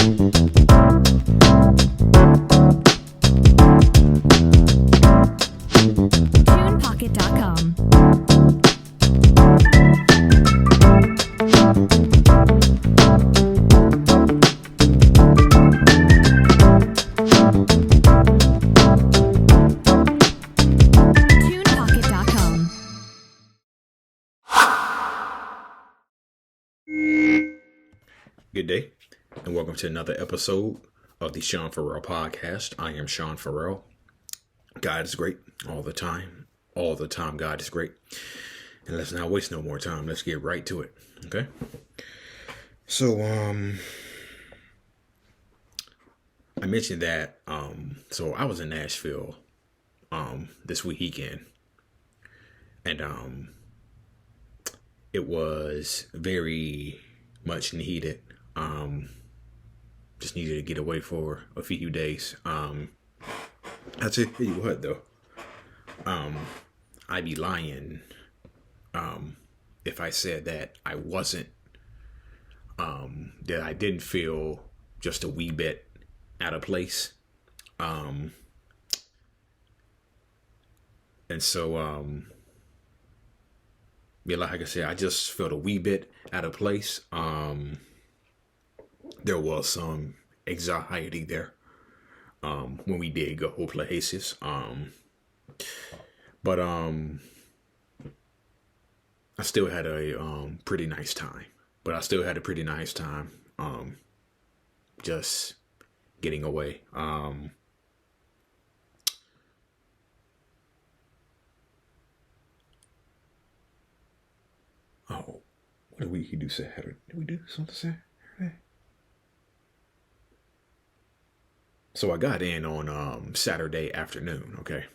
TunePocket.com. TunePocket.com. Good day, and welcome to another episode of the Sean Farrell Podcast. I am Sean Farrell. God is great all the time. All the time, God is great. And let's not waste no more time. Let's get right to it. Okay? So, I mentioned that, so I was in Nashville, this weekend. And, it was very much needed. Just needed to get away for a few days. I'll tell you what though. I'd be lying if I said that I wasn't that I didn't feel just a wee bit out of place. And so yeah, like I said, I just felt a wee bit out of place. There was some anxiety there when we did go places. But I still had a pretty nice time. Just getting away. Oh, what did we do Saturday? Did we do something Saturday? So I got in on Saturday afternoon, okay?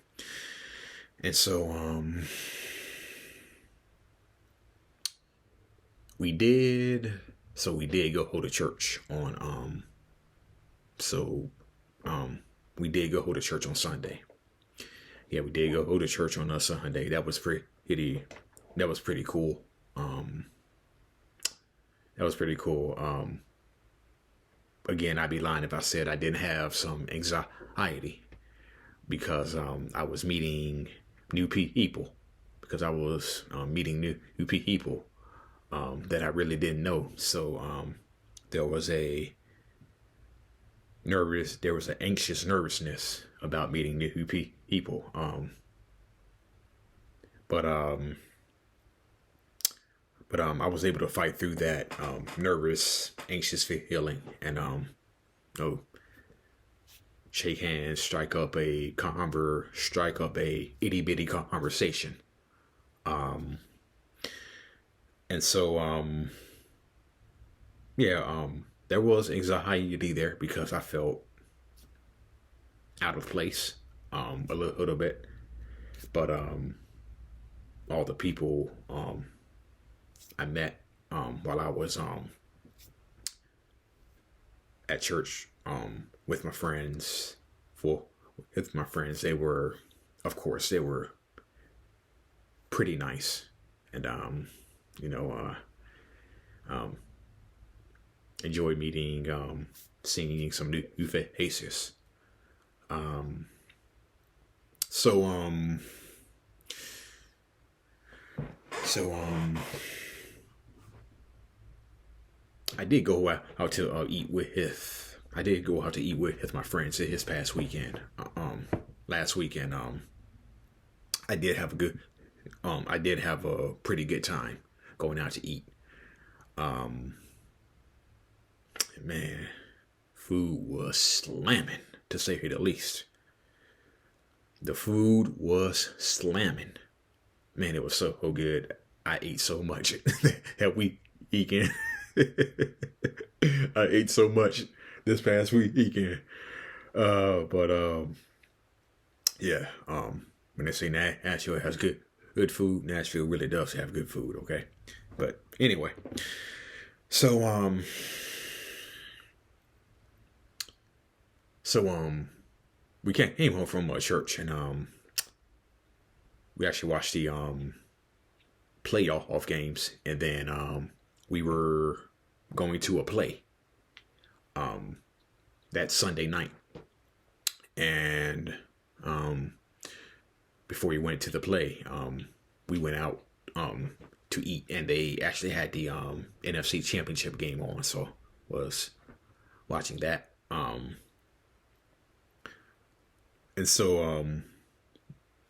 And so we did go to church on we did go to church on Sunday. Yeah, we did go to church on a Sunday. That was pretty cool. That was pretty cool. Again, I'd be lying if I said I didn't have some anxiety because I was meeting new people. Because I was meeting new people that I really didn't know. So there was an anxious nervousness about meeting new people. But I was able to fight through that nervous, anxious feeling and shake hands, strike up a itty bitty conversation. And so there was anxiety there because I felt out of place a little bit, but all the people I met while I was at church with my friends. They were, of course, pretty nice, and enjoyed meeting, seeing some new faces. I did go out to eat with. I did go out to eat with my friends this past weekend. Last weekend, I did have a pretty good time going out to eat. Man, food was slamming, to say the least. The food was slamming. Man, it was so good. I ate so much that weekend. I ate so much this past weekend. When they say Nashville has good food, Nashville really does have good food, okay? But anyway, so we came home from church, and we actually watched the playoff games, and then we were going to a play. that Sunday night. And before we went to the play, we went out to eat, and they actually had the NFC Championship game on, so was watching that. And so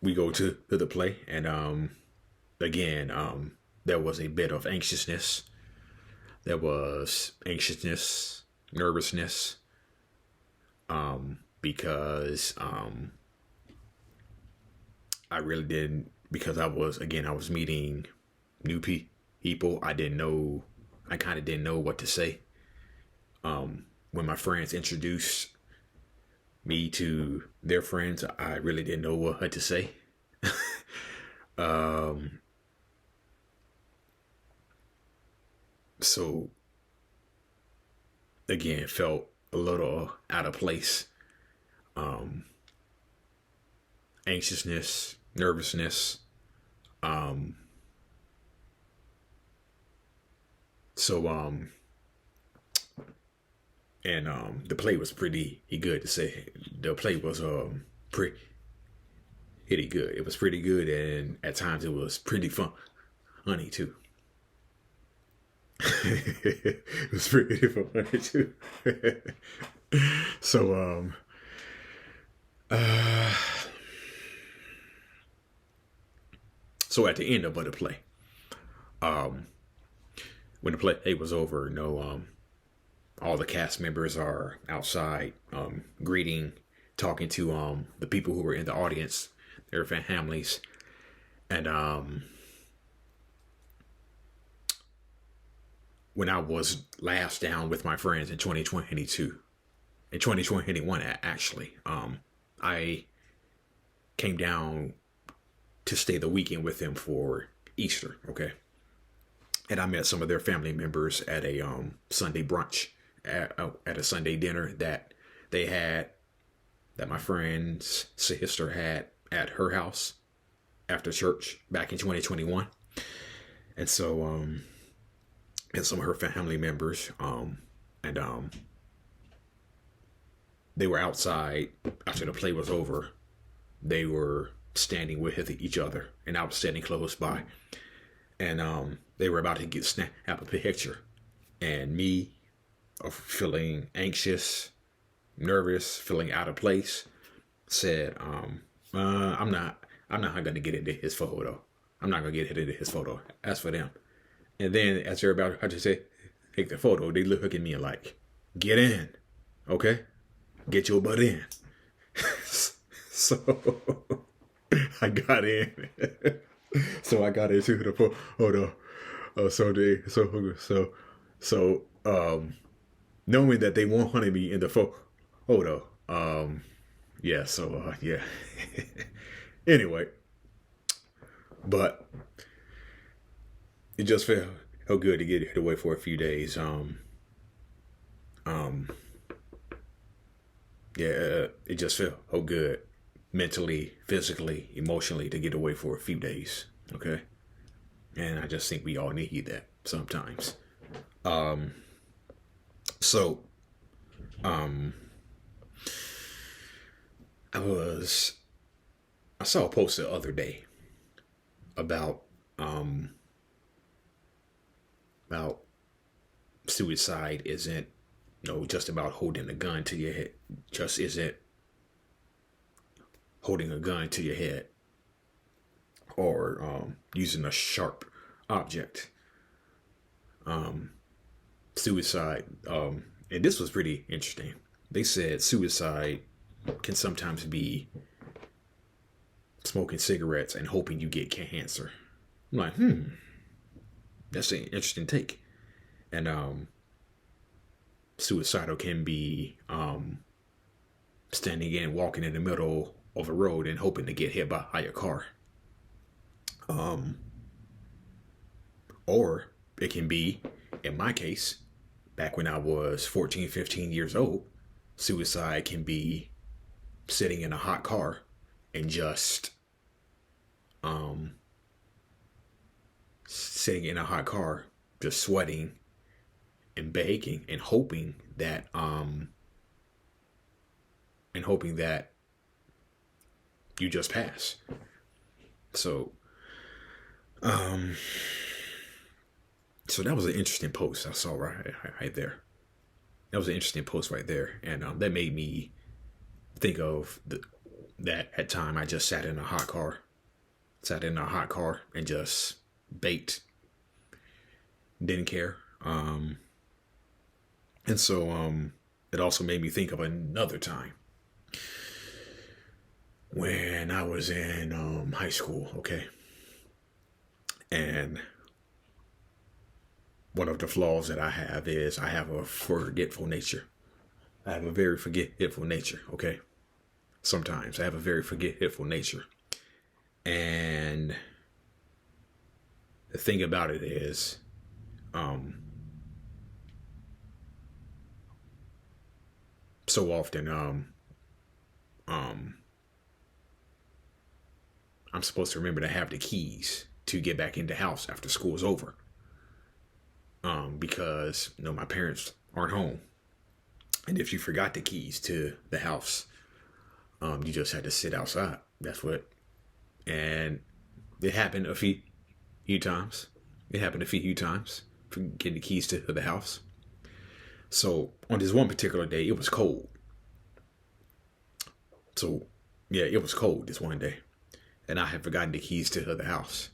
we go to the play, and again, there was a bit of anxiousness. There was anxiousness, nervousness, because I really didn't, because I was meeting new people. I kind of didn't know what to say. When my friends introduced me to their friends, I really didn't know what to say. So again, felt a little out of place. Anxiousness, nervousness. The play was pretty good to say. The play was pretty good. It was pretty good, and at times it was pretty funny too. It was pretty funny too. So so at the end of the play, when the play was over, all the cast members are outside, greeting, talking to the people who were in the audience, their families, and when I was last down with my friends in 2021 actually, I came down to stay the weekend with them for Easter, okay? And I met some of their family members at a Sunday brunch, at a Sunday dinner that they had, that my friend's sister had at her house after church back in 2021. And so and some of her family members, and they were outside after the play was over. They were standing with each other, and I was standing close by, and they were about to snap a picture, and me, feeling anxious, nervous, feeling out of place, said, I'm not gonna get into his photo. I'm not gonna get into his photo. As for them. And then as they're about to say, take the photo, they look at me and like, get in, okay? Get your butt in. So I got in. So I got into the photo. So knowing that they wanted me in the photo, yeah. So yeah. Anyway, but it just felt good to get away for a few days. Yeah, it just felt good mentally, physically, emotionally to get away for a few days. Okay. And I just think we all need that sometimes. So I saw a post the other day about suicide isn't just about holding a gun to your head. Just isn't holding a gun to your head or using a sharp object. Suicide, and this was pretty interesting. They said suicide can sometimes be smoking cigarettes and hoping you get cancer. I'm like, that's an interesting take. And suicidal can be standing and walking in the middle of a road and hoping to get hit by a car. Or it can be, in my case, back when I was 14, 15 years old, suicide can be sitting in a hot car and just sitting in a hot car, just sweating and baking and hoping that you just pass. So so that was an interesting post I saw right there. That was an interesting post right there, and that made me think of that at time I just sat in a hot car and just baked, didn't care. And so it also made me think of another time when I was in high school, okay? And one of the flaws that I have is I have a forgetful nature. I have a very forgetful nature, okay? Sometimes I have a very forgetful nature. And the thing about it is, so often, I'm supposed to remember to have the keys to get back into the house after school is over. Because, my parents aren't home. And if you forgot the keys to the house, you just had to sit outside. And it happened a few times. For getting the keys to the house. So on this one particular day, it was cold. So yeah, it was cold this one day. And I had forgotten the keys to the house.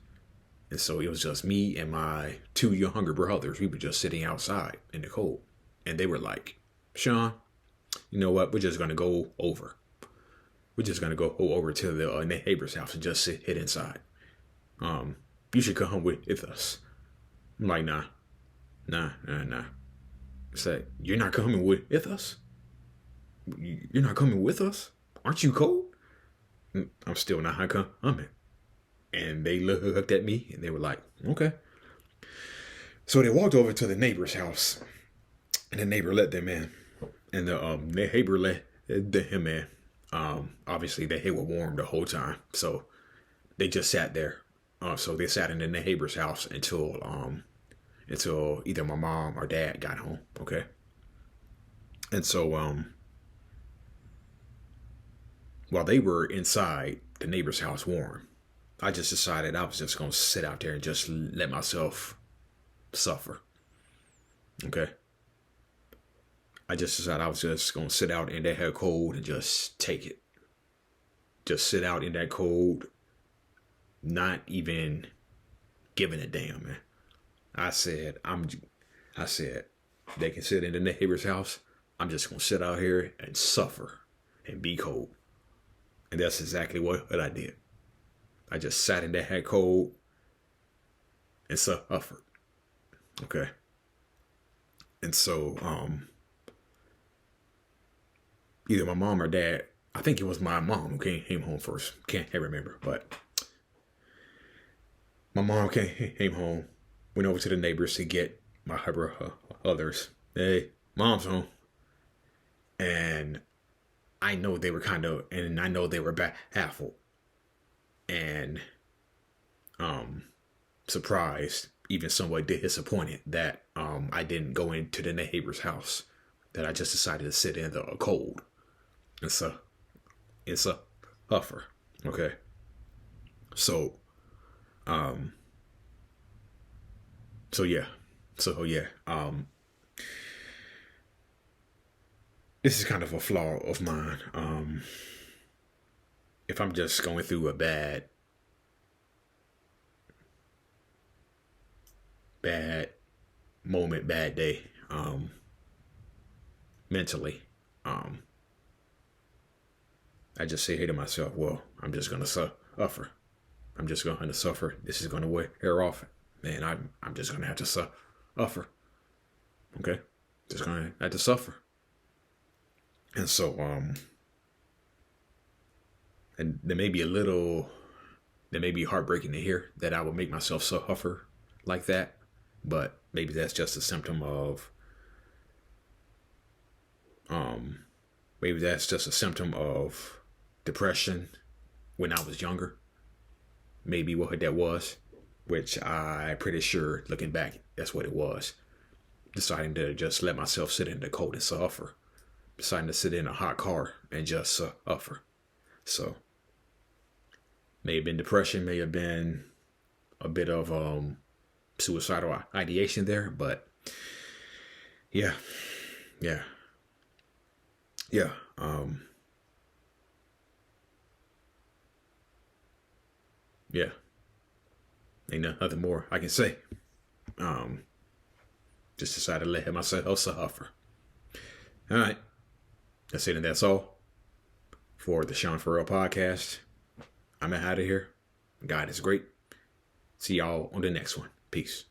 And so it was just me and my 2 younger brothers. We were just sitting outside in the cold. And they were like, Sean, you know what? We're just going to go over. We're just going to go over to the neighbor's house and just sit inside. You should come with us. I'm like, nah. It's like, you're not coming with us? You're not coming with us? Aren't you cold? I'm still not coming. And they looked at me and they were like, okay. So they walked over to the neighbor's house and the neighbor let them in. And the neighbor let him in. Obviously they were warm the whole time. So they just sat there. So they sat in the neighbor's house until either my mom or dad got home. Okay. And so, while they were inside the neighbor's house warm, I just decided I was just going to sit out there and just let myself suffer. Okay. I just decided I was just going to sit out in that cold and just take it. Just sit out in that cold, not even giving a damn, man. I said, they can sit in the neighbor's house. I'm just going to sit out here and suffer and be cold. And that's exactly what I did. I just sat in that cold and suffered. Okay. And so, either my mom or dad, I think it was my mom who came home first. Can't remember, but my mom came home, went over to the neighbors to get my others. Hey, mom's home. And I know they were baffled and surprised, even somewhat disappointed that I didn't go into the neighbor's house, that I just decided to sit in the cold. It's a huffer. Okay. So yeah. This is kind of a flaw of mine. If I'm just going through a bad moment, bad day, mentally, I just say, hey to myself, well, I'm just going to suffer. I'm just going to suffer. This is going to wear off. Man, I'm just going to have to suffer. Okay? Just going to have to suffer. And so, and there may be heartbreaking to hear that I would make myself suffer like that, but maybe that's just a symptom of, depression when I was younger. Maybe what that was, which I'm pretty sure, looking back, that's what it was. deciding to just let myself sit in the cold and suffer. Deciding to sit in a hot car and just suffer. So, may have been depression, may have been a bit of suicidal ideation there, but yeah. Yeah. Ain't nothing more I can say. Just decided to let myself suffer. All right. That's it, and that's all for the Sean Farrell podcast. I'm out of here. God is great. See y'all on the next one. Peace.